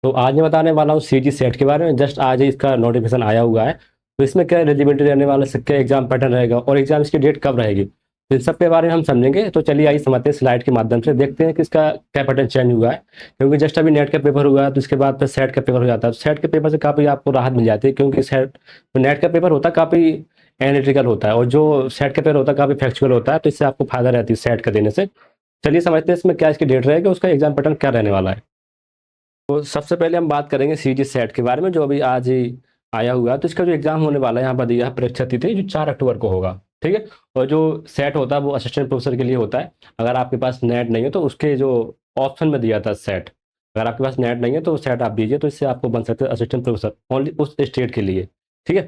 तो आज मैं बताने वाला हूँ सीजी सेट के बारे में। जस्ट आज ही इसका नोटिफिकेशन आया हुआ है। तो इसमें क्या एलिजिबिलिटी रहने वाला, क्या एग्जाम पैटर्न रहेगा और एग्जाम इसकी डेट कब रहेगी, तो इन सब के बारे में हम समझेंगे। तो चलिए आइए समझते हैं, स्लाइड के माध्यम से देखते हैं कि इसका क्या पैटर्न चेंज हुआ है। क्योंकि जस्ट अभी नेट का पेपर हुआ है, तो इसके बाद फिर सेट का पेपर हो जाता है। सेट के पेपर से काफ़ी आपको राहत मिल जाती है, क्योंकि सेट नेट का पेपर होता है काफ़ी एनालिटिकल होता है, और जो सेट का पेपर होता है काफ़ी फैक्चुअल होता है। तो इससे आपको फायदा रहती है सेट का देने से। चलिए समझते हैं इसमें क्या इसकी डेट रहेगी, उसका एग्जाम पैटर्न क्या रहने वाला है। तो सबसे पहले हम बात करेंगे सीजी सेट के बारे में, जो अभी आज ही आया हुआ है। तो इसका जो एग्जाम होने वाला है, यहाँ पर दिया है परीक्षा तिथि, जो 4 अक्टूबर को होगा। ठीक है। और जो सेट होता है वो असिस्टेंट प्रोफेसर के लिए होता है। अगर आपके पास नेट नहीं है तो उसके जो ऑप्शन में दिया था सेट, अगर आपके पास नेट नहीं है तो सेट आप दीजिए, तो इससे आपको बन सकते हैं असिस्टेंट प्रोफेसर ओनली उस स्टेट के लिए। ठीक है।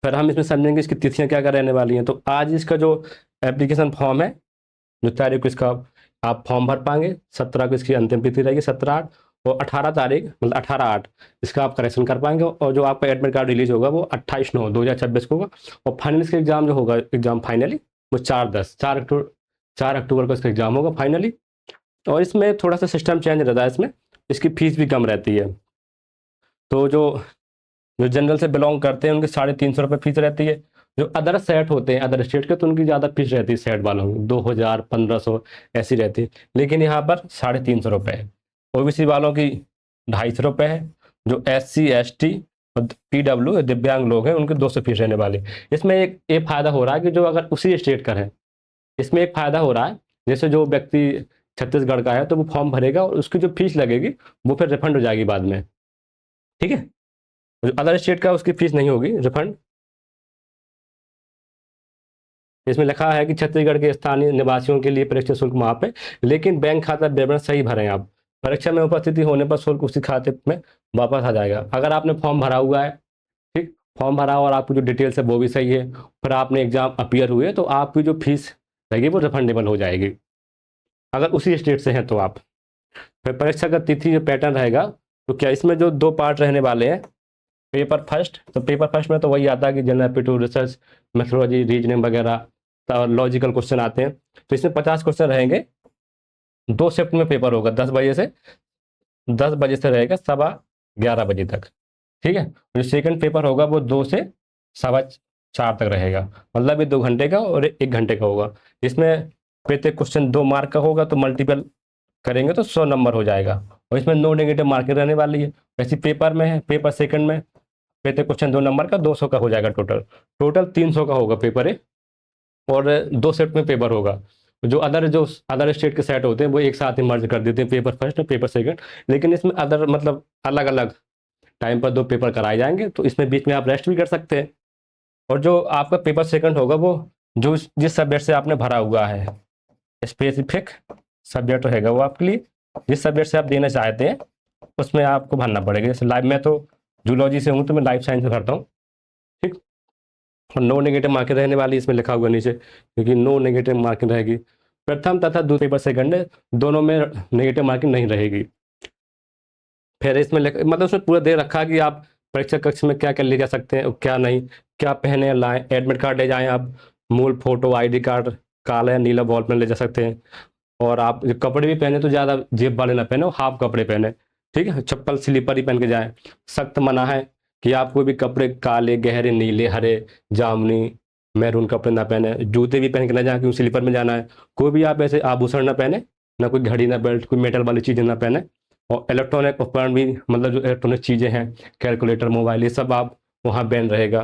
फिर हम इसमें समझेंगे इसकी तिथियां क्या क्या रहने वाली हैं। तो आज इसका जो एप्लीकेशन फॉर्म है, जो तारीख को इसका आप फॉर्म भर पाएंगे, 17 को इसकी अंतिम तिथि रहेगी, 17/8। और 18 तारीख मतलब 18/8 इसका आप करेक्शन कर पाएंगे। और जो आपका एडमिट कार्ड रिलीज होगा वो 28/9/2026 को होगा। और फाइनल इसका एग्जाम जो होगा, एग्जाम फाइनली वो 4 अक्टूबर को इसका एग्जाम होगा फाइनली। और इसमें थोड़ा सा सिस्टम चेंज रहता है, इसमें इसकी फीस भी कम रहती है। तो जो जो जनरल से बिलोंग करते हैं उनकी 350 रुपये फीस रहती है। जो अदर सेट होते हैं अदर स्टेट के, तो उनकी ज़्यादा फीस रहती है, सेट वालों की 2000 1500 ऐसी रहती है। लेकिन यहाँ पर 350 रुपये है। ओबीसी वालों की 250 रुपये है। जो SC ST और PW दिव्यांग लोग हैं उनके 200 फीस रहने वाली। इसमें एक फ़ायदा हो रहा है कि जो अगर उसी स्टेट का है, इसमें एक फ़ायदा हो रहा है, जैसे जो व्यक्ति छत्तीसगढ़ का है तो वो फॉर्म भरेगा और उसकी जो फीस लगेगी वो फिर रिफंड हो जाएगी बाद में। ठीक है। अदर स्टेट का उसकी फीस नहीं होगी रिफंड। इसमें लिखा है कि छत्तीसगढ़ के स्थानीय निवासियों के लिए परीक्षा शुल्क माफ है, लेकिन बैंक खाता विवरण सही भरें आप। परीक्षा में उपस्थिति होने पर शुल्क उसी खाते में वापस आ जाएगा। अगर आपने फॉर्म भरा हुआ है, ठीक, फॉर्म भरा और आपकी जो डिटेल्स है वो भी सही है, फिर आपने एग्जाम अपीयर हुए, तो आपकी जो फीस रहेगी वो रिफंडेबल हो जाएगी, अगर उसी स्टेट से हैं तो आप। फिर परीक्षा का तिथि जो पैटर्न रहेगा, तो क्या इसमें जो 2 पार्ट रहने वाले हैं। पेपर फर्स्ट, तो पेपर फर्स्ट में तो वही आता है कि general aptitude, research, methodology, reasoning वगैरह और लॉजिकल क्वेश्चन आते हैं। तो इसमें 50 क्वेश्चन रहेंगे। 2 शिफ्ट में पेपर होगा, 10 बजे से रहेगा 11:15 बजे तक। ठीक है। जो सेकंड पेपर होगा वो 2 से 4:15 तक रहेगा, मतलब ये 2 घंटे का और 1 घंटे का होगा। इसमें प्रत्येक क्वेश्चन 2 मार्क का होगा, तो मल्टीपल करेंगे तो 100 नंबर हो जाएगा। और इसमें नो नेगेटिव मार्किंग रहने वाली है। वैसे पेपर में है, पेपर सेकंड में प्रत्येक क्वेश्चन 2 नंबर का, 200 का हो जाएगा टोटल। टोटल 300 का होगा पेपर है। और 2 सेट में पेपर होगा। जो अदर स्टेट के सेट होते हैं वो एक साथ ही मर्ज कर देते हैं, पेपर फर्स्ट और पेपर सेकंड। लेकिन इसमें अदर मतलब अलग अलग टाइम पर 2 पेपर कराए जाएंगे, तो इसमें बीच में आप रेस्ट भी कर सकते हैं। और जो आपका पेपर सेकंड होगा वो जो जिस सब्जेक्ट से आपने भरा हुआ है, स्पेसिफिक सब्जेक्ट रहेगा वो आपके लिए, जिस सब्जेक्ट से आप देना चाहते हैं उसमें आपको भरना पड़ेगा। जैसे लाइव, मैं तो जूलॉजी से हूँ तो मैं लाइफ साइंस में भरता हूँ। ठीक। और नो नेगेटिव मार्किंग रहने वाली, इसमें लिखा हुआ नीचे, क्योंकि नो नेगेटिव मार्किंग रहेगी। प्रथम तथा द्वितीय पेपर सेकंड है, दोनों में नेगेटिव मार्किंग नहीं रहेगी। फिर इसमें मतलब उसमें पूरा दे रखा है कि आप परीक्षा कक्ष में क्या क्या ले जा सकते हैं और क्या नहीं, क्या पहने लाएं। एडमिट कार्ड ले जाएं आप, मूल फोटो, ID कार्ड, काला या नीला बॉल पेन ले जा सकते हैं। और आप जो कपड़े भी पहने तो ज़्यादा जेब वाले ना पहने, हाफ कपड़े पहने। ठीक है। चप्पल स्लीपर ही पहन के जाएं। सख्त मना है कि आप कोई भी कपड़े काले, गहरे नीले, हरे, जामुनी, मैरून कपड़े ना पहने। जूते भी पहन के ना जाएं, क्योंकि स्लीपर में जाना है। कोई भी आप ऐसे आभूषण ना पहने, ना कोई घड़ी, ना बेल्ट, कोई मेटल वाली चीज़ें ना पहने। और इलेक्ट्रॉनिक उपकरण भी, मतलब जो इलेक्ट्रॉनिक चीज़ें हैं, कैलकुलेटर, मोबाइल, ये सब आप वहाँ बैन रहेगा।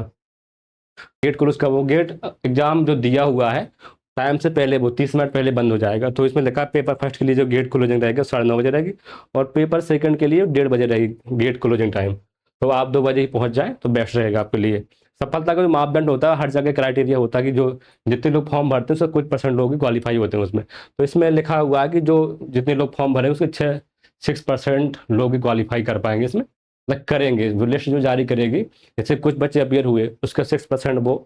गेट क्लोज का वो गेट एग्जाम जो दिया हुआ है टाइम से पहले, वो 30 मिनट पहले बंद हो जाएगा। तो इसमें लिखा है पेपर फर्स्ट के लिए जो गेट क्लोजिंग रहेगा 9:30 बजे रहेगी, और पेपर सेकंड के लिए 1:30 बजे रहेगी गेट क्लोजिंग टाइम। तो आप 2 बजे ही पहुंच जाएं तो बेस्ट रहेगा आपके लिए। सफलता का जो मापदंड होता है, हर जगह क्राइटेरिया होता है कि जो जितने लोग फॉर्म भरते हैं उससे कुछ परसेंट लोग ही क्वालिफाई होते हैं उसमें। तो इसमें लिखा हुआ है कि जो जितने लोग फॉर्म भरे उसके 6% लोग ही क्वालिफाई कर पाएंगे इसमें, मतलब करेंगे। जो लिस्ट जो जारी करेगी, जैसे कुछ बच्चे अपियर हुए, उसका 6% वो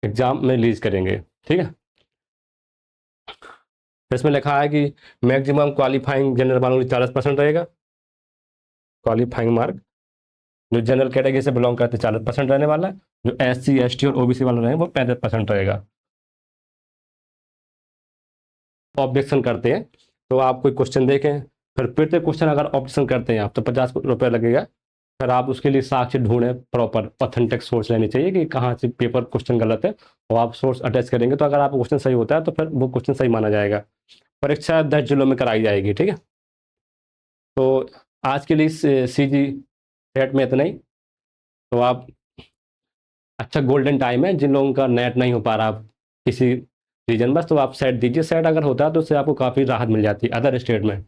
एग्जाम में रिलीज करेंगे। ठीक है। इसमें लिखा है कि मैक्सिमम क्वालिफाइंग जनरल वालों की 40% रहेगा क्वालिफाइंग मार्क। जो जनरल कैटेगरी से बिलोंग करते हैं 40% रहने वाला है। जो SC ST और OBC वाले रहेंगे वो 35% रहेगा। ऑब्जेक्शन करते हैं तो आप कोई क्वेश्चन देखें, फिर से क्वेश्चन अगर ऑप्शन करते हैं आप तो 50 रुपये लगेगा। फिर आप उसके लिए साक्ष्य ढूंढें, प्रॉपर ऑथेंटिक सोर्स लेनी चाहिए कि कहाँ से पेपर क्वेश्चन गलत है, और आप सोर्स अटैच करेंगे तो अगर आपका क्वेश्चन सही होता है तो फिर वो क्वेश्चन सही माना जाएगा। परीक्षा 10 जिलों में कराई जाएगी, ठीक है। तो आज के लिए सी जी सेट में इतना ही। तो आप, अच्छा गोल्डन टाइम है जिन लोगों का नेट नहीं हो पा रहा किसी रीजन, बस तो आप सेट दीजिए। सेट अगर होता है तो उससे आपको काफ़ी राहत मिल जाती है अदर स्टेट में।